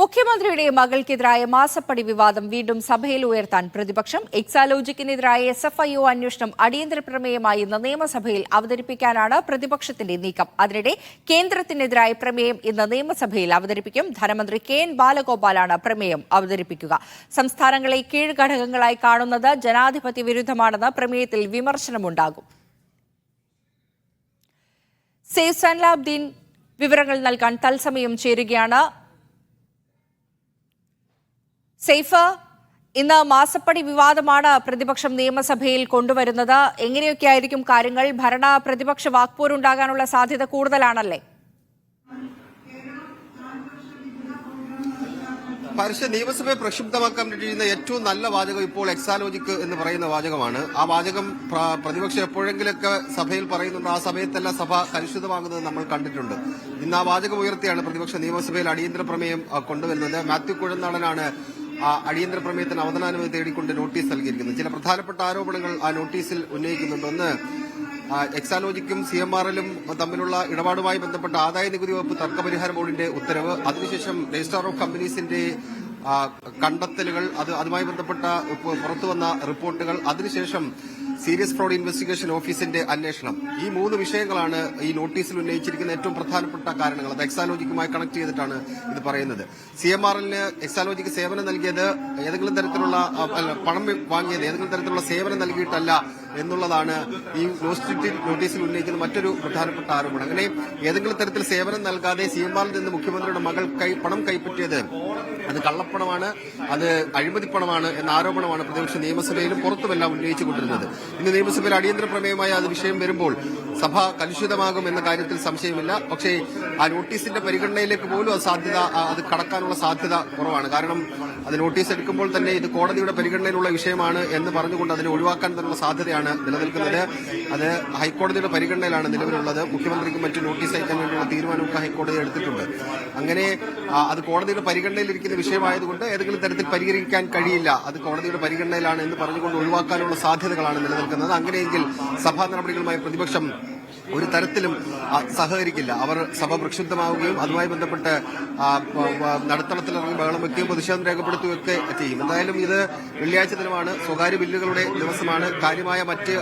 മുഖ്യമന്ത്രിയുടെ മകൾക്കെതിരായ മാസപ്പടി വിവാദം വീണ്ടും സഭയിൽ ഉയർത്താൻ പ്രതിപക്ഷം. എക്സാലോജിക്കിനെതിരായ SFIO അന്വേഷണം അടിയന്തര പ്രമേയമായി ഇന്ന് നിയമസഭയിൽ അവതരിപ്പിക്കാനാണ് പ്രതിപക്ഷത്തിന്റെ നീക്കം. അതിനിടെ കേന്ദ്രത്തിനെതിരായ പ്രമേയം ഇന്ന് നിയമസഭയിൽ അവതരിപ്പിക്കും. ധനമന്ത്രി KN ബാലഗോപാലാണ് പ്രമേയം അവതരിപ്പിക്കുക. സംസ്ഥാനങ്ങളെ കീഴ്ഘടകങ്ങളായി കാണുന്നത് ജനാധിപത്യ വിരുദ്ധമാണെന്ന് പ്രമേയത്തിൽ വിമർശനമുണ്ടാകും. സെയ്ഫ് സൈനുലാബ്ദീൻ വിവരങ്ങൾ നൽകാൻ തത്സമയം ചേരുകയാണ്. സെയ്ഫ്, ഇന്ന് മാസപ്പടി വിവാദമാണ് പ്രതിപക്ഷം നിയമസഭയിൽ കൊണ്ടുവരുന്നത്. എങ്ങനെയൊക്കെയായിരിക്കും കാര്യങ്ങൾ? ഭരണ പ്രതിപക്ഷ വാക്പോരുണ്ടാകാനുള്ള സാധ്യത കൂടുതലാണല്ലേ? നിയമസഭയെ പ്രക്ഷുബ്ധമാക്കാൻ കഴിയുന്ന ഏറ്റവും നല്ല വാചകം ഇപ്പോൾ എക്സാലോജിക് എന്ന് പറയുന്ന വാചകമാണ്. ആ വാചകം പ്രതിപക്ഷം എപ്പോഴെങ്കിലൊക്കെ സഭയിൽ പറയുന്നുണ്ട്. ആ സമയത്തെല്ലാം സഭ കലുഷിതമാകുന്നത് നമ്മൾ കണ്ടിട്ടുണ്ട്. ഇന്ന് ആ വാചകം ഉയർത്തിയാണ് പ്രതിപക്ഷ നിയമസഭയിൽ അടിയന്തര പ്രമേയം കൊണ്ടുവരുന്നത്. മാത്യു കുഴൽനാടനാണ് അടിയന്തര പ്രമേയത്തിന് അവതരണാനുമതി തേടിക്കൊണ്ട് നോട്ടീസ് നൽകിയിരിക്കുന്നത്. ചില പ്രധാനപ്പെട്ട ആരോപണങ്ങൾ ആ നോട്ടീസിൽ ഉന്നയിക്കുന്നുണ്ട്. ഒന്ന്, എക്സാലോജിക്കും CMRLും തമ്മിലുള്ള ഇടപാടുമായി ബന്ധപ്പെട്ട ആദായ നികുതി വകുപ്പ് തർക്കപരിഹാര ബോർഡിന്റെ ഉത്തരവ്, അതിനുശേഷം രജിസ്ട്രാർ ഓഫ് കമ്പനീസിന്റെ കണ്ടെത്തലുകൾ, അതുമായി ബന്ധപ്പെട്ട പുറത്തുവന്ന റിപ്പോർട്ടുകൾ, അതിനുശേഷം സീരിയസ് ഫ്രോഡ് ഇൻവെസ്റ്റിഗേഷൻ ഓഫീസിന്റെ അന്വേഷണം. ഈ 3 വിഷയങ്ങളാണ് ഈ നോട്ടീസിൽ ഉന്നയിച്ചിരിക്കുന്ന ഏറ്റവും പ്രധാനപ്പെട്ട കാരണങ്ങൾ. അത് എക്സാലോജിക്കുമായി കണക്ട് ചെയ്തിട്ടാണ് ഇത് പറയുന്നത്. CMRLന് എക്സാലോജിക്ക് സേവനം നൽകിയത് ഏതെങ്കിലും തരത്തിലുള്ള പണം വാങ്ങിയത് ഏതെങ്കിലും തരത്തിലുള്ള സേവനം നൽകിയിട്ടല്ല എന്നുള്ളതാണ് ഈ നോട്ടീസിൽ ഉന്നയിക്കുന്ന മറ്റൊരു പ്രധാനപ്പെട്ട ആരോപണം. അങ്ങനെ ഏതെങ്കിലും തരത്തിൽ സേവനം നൽകാതെ CMRൽ നിന്ന് മുഖ്യമന്ത്രിയുടെ മകൾ പണം കൈപ്പറ്റിയത് അത് കള്ളപ്പണമാണ്, അത് അഴിമതിപ്പണമാണ് എന്ന ആരോപണമാണ് പ്രതിപക്ഷ നിയമസഭയിലും പുറത്തുമെല്ലാം ഉന്നയിച്ചുകൊണ്ടിരുന്നത്. ഇന്ന് നിയമസഭയിൽ അടിയന്തര പ്രമേയമായ അത് വിഷയം വരുമ്പോൾ സഭ കലുഷിതമാകും എന്ന കാര്യത്തിൽ സംശയമില്ല. പക്ഷേ ആ നോട്ടീസിന്റെ പരിഗണനയിലേക്ക് പോലും അത് കടക്കാനുള്ള സാധ്യത കുറവാണ്. കാരണം അത് നോട്ടീസ് എടുക്കുമ്പോൾ തന്നെ ഇത് കോടതിയുടെ പരിഗണനയിലുള്ള വിഷയമാണ് എന്ന് പറഞ്ഞുകൊണ്ട് അതിനെ ഒഴിവാക്കാൻ തന്നെയുള്ള സാധ്യതയാണ് നിലനിൽക്കുന്നത്. അത് ഹൈക്കോടതിയുടെ പരിഗണനയിലാണ് നിലവിലുള്ളത്. മുഖ്യമന്ത്രിക്ക് മറ്റു നോട്ടീസ് അയക്കാൻ വേണ്ടിയുള്ള തീരുമാനമൊക്കെ ഹൈക്കോടതി എടുത്തിട്ടുണ്ട്. അങ്ങനെ അത് കോടതിയുടെ പരിഗണനയിലിരിക്കുന്ന വിഷയമായതുകൊണ്ട് ഏതെങ്കിലും തരത്തിൽ പരിഹരിക്കാൻ കഴിയില്ല, അത് കോടതിയുടെ പരിഗണനയിലാണ് എന്ന് പറഞ്ഞുകൊണ്ട് ഒഴിവാക്കാനുള്ള സാധ്യതകളാണ് നിലനിൽക്കുന്നത്. അങ്ങനെയെങ്കിൽ സഭാ നടപടികളുമായി പ്രതിപക്ഷം ഒരു തരത്തിലും സഹകരിക്കില്ല. അവർ സഭ പ്രക്ഷുബ്ധമാവുകയും അതുമായി ബന്ധപ്പെട്ട് നടുത്തളത്തിലിറങ്ങി ബഹളം വയ്ക്കുകയും പ്രതിഷേധം രേഖപ്പെടുത്തുകയൊക്കെ ചെയ്യും. എന്തായാലും ഇത് വെള്ളിയാഴ്ച ദിനമാണ്, സ്വകാര്യ ബില്ലുകളുടെ ദിവസമാണ്, കാര്യമായ മറ്റ്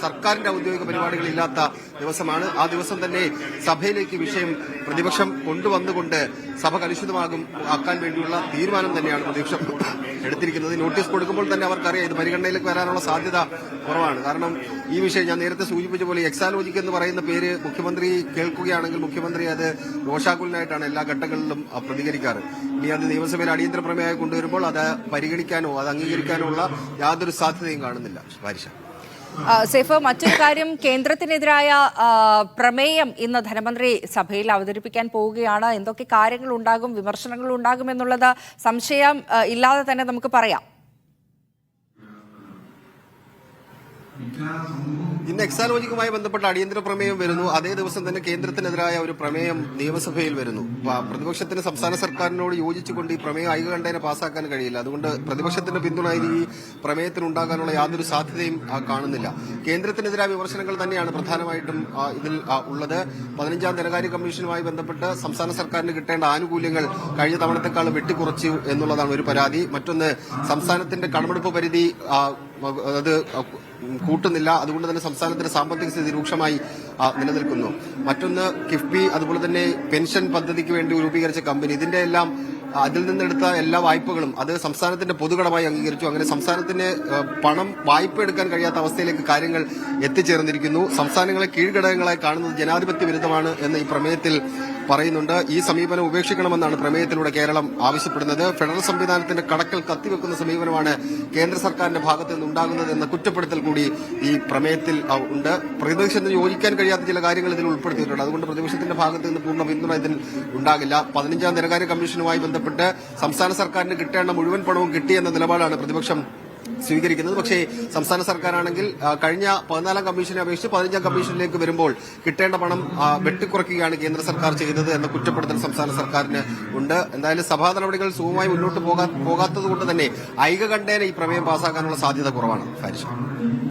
സർക്കാരിന്റെ ഔദ്യോഗിക പരിപാടികളില്ലാത്ത ദിവസമാണ്. ആ ദിവസം തന്നെ സഭയിലേക്ക് വിഷയം പ്രതിപക്ഷം കൊണ്ടുവന്നുകൊണ്ട് സഭ കലുഷിതമാക്കാൻ വേണ്ടിയുള്ള തീരുമാനം തന്നെയാണ് പ്രതിപക്ഷം എടുത്തിരിക്കുന്നത്. നോട്ടീസ് കൊടുക്കുമ്പോൾ തന്നെ അവർക്കറിയാം ഇത് പരിഗണനയിലേക്ക് വരാനുള്ള സാധ്യത കുറവാണ്. കാരണം ഈ വിഷയം ഞാൻ നേരത്തെ സൂചിപ്പിച്ച പോലെ എക്സാലോജിക് എന്ന് പറയുന്ന പേര് മുഖ്യമന്ത്രി കേൾക്കുകയാണെങ്കിൽ മുഖ്യമന്ത്രി അത് രോഷാകുലനായിട്ടാണ് എല്ലാ ഘട്ടങ്ങളിലും പ്രതികരിക്കാറ്. ഇനി അത് നിയമസഭയിൽ അടിയന്തര പ്രമേയമായി കൊണ്ടുവരുമ്പോൾ അത് പരിഗണിക്കാനോ അത് അംഗീകരിക്കാനോ ഉള്ള യാതൊരു സാധ്യതയും കാണുന്നില്ല. വാരിഷ. സെയ്ഫ്, മറ്റൊരു കാര്യം, കേന്ദ്രത്തിനെതിരായ പ്രമേയം ഇന്ന് ധനമന്ത്രി സഭയിൽ അവതരിപ്പിക്കാൻ പോവുകയാണ്. എന്തൊക്കെ കാര്യങ്ങൾ ഉണ്ടാകും, വിമർശനങ്ങൾ ഉണ്ടാകും എന്നുള്ളത് സംശയം ഇല്ലാതെ തന്നെ നമുക്ക് പറയാം. ഇന്ന് എക്സാലോജിക്കുമായി ബന്ധപ്പെട്ട അടിയന്തര പ്രമേയം വരുന്നു. അതേ ദിവസം തന്നെ കേന്ദ്രത്തിനെതിരായ ഒരു പ്രമേയം നിയമസഭയിൽ വരുന്നു. പ്രതിപക്ഷത്തിന് സംസ്ഥാന സർക്കാരിനോട് യോജിച്ചുകൊണ്ട് ഈ പ്രമേയം ഐകകണ്ഠേന പാസ്സാക്കാൻ കഴിയില്ല. അതുകൊണ്ട് പ്രതിപക്ഷത്തിന്റെ പിന്തുണ ഈ പ്രമേയത്തിനുണ്ടാകാനുള്ള യാതൊരു സാധ്യതയും കാണുന്നില്ല. കേന്ദ്രത്തിനെതിരായ വിമർശനങ്ങൾ തന്നെയാണ് പ്രധാനമായിട്ടും ഇതിൽ ഉള്ളത്. 15ാം ധനകാര്യ കമ്മീഷനുമായി ബന്ധപ്പെട്ട് സംസ്ഥാന സർക്കാരിന് കിട്ടേണ്ട ആനുകൂല്യങ്ങൾ കഴിഞ്ഞ തവണത്തെക്കാൾ വെട്ടിക്കുറച്ചു എന്നുള്ളതാണ് ഒരു പരാതി. മറ്റൊന്ന്, സംസ്ഥാനത്തിന്റെ കടമെടുപ്പ് പരിധി അത് കൂട്ടുന്നില്ല. അതുകൊണ്ട് തന്നെ സംസ്ഥാനത്തിന്റെ സാമ്പത്തിക സ്ഥിതി രൂക്ഷമായി നിലനിൽക്കുന്നു. മറ്റൊന്ന്, കിഫ്ബി അതുപോലെ തന്നെ പെൻഷൻ പദ്ധതിക്ക് വേണ്ടി രൂപീകരിച്ച കമ്പനി, ഇതിന്റെ എല്ലാം അതിൽ നിന്നെടുത്ത എല്ലാ വായ്പകളും അത് സംസ്ഥാനത്തിന്റെ പൊതുകടമായി അംഗീകരിച്ചു. അങ്ങനെ സംസ്ഥാനത്തിന് പണം വായ്പ എടുക്കാൻ കഴിയാത്ത അവസ്ഥയിലേക്ക് കാര്യങ്ങൾ എത്തിച്ചേർന്നിരിക്കുന്നു. സംസ്ഥാനങ്ങളെ കീഴ്ഘടകങ്ങളായി കാണുന്നത് ജനാധിപത്യ വിരുദ്ധമാണ് എന്ന് ഈ പ്രമേയത്തിൽ പറയുന്നുണ്ട്. ഈ സമീപനം ഉപേക്ഷിക്കണമെന്നാണ് പ്രമേയത്തിലൂടെ കേരളം ആവശ്യപ്പെടുന്നത്. ഫെഡറൽ സംവിധാനത്തിന്റെ കടക്കൽ കത്തിവെക്കുന്ന സമീപനമാണ് കേന്ദ്ര സർക്കാരിന്റെ ഭാഗത്ത് നിന്നുണ്ടാകുന്നത് എന്ന കുറ്റപ്പെടുത്തൽ കൂടി ഈ പ്രമേയത്തിൽ ഉണ്ട്. പ്രതിപക്ഷത്തിന് യോജിക്കാൻ കഴിയാത്ത ചില കാര്യങ്ങൾ ഇതിൽ ഉൾപ്പെടുത്തിയിട്ടുണ്ട്. അതുകൊണ്ട് പ്രതിപക്ഷത്തിന്റെ ഭാഗത്ത് നിന്ന് പൂർണ്ണ പിന്തുണ ഇതിൽ ഉണ്ടാകില്ല. 15ാം ധനകാര്യ കമ്മീഷനുമായി ബന്ധപ്പെട്ട് സംസ്ഥാന സർക്കാരിന് കിട്ടേണ്ട മുഴുവൻ പണവും കിട്ടിയെന്ന നിലപാടാണ് പ്രതിപക്ഷം സ്വീകരിക്കുന്നത്. പക്ഷേ സംസ്ഥാന സർക്കാരാണെങ്കിൽ കഴിഞ്ഞ 14ാം കമ്മീഷനെ അപേക്ഷിച്ച് 15ാം കമ്മീഷനിലേക്ക് വരുമ്പോൾ കിട്ടേണ്ട പണം വെട്ടിക്കുറയ്ക്കുകയാണ് കേന്ദ്ര സർക്കാർ ചെയ്തത് എന്ന കുറ്റപ്പെടുത്തൽ സംസ്ഥാന സർക്കാരിന് ഉണ്ട്. എന്തായാലും സഭാ നടപടികൾ സുഗമമായി മുന്നോട്ട് പോകാത്തതുകൊണ്ട് തന്നെ ഐകകണ്ഠേന ഈ പ്രമേയം പാസ്സാക്കാനുള്ള സാധ്യത കുറവാണ്.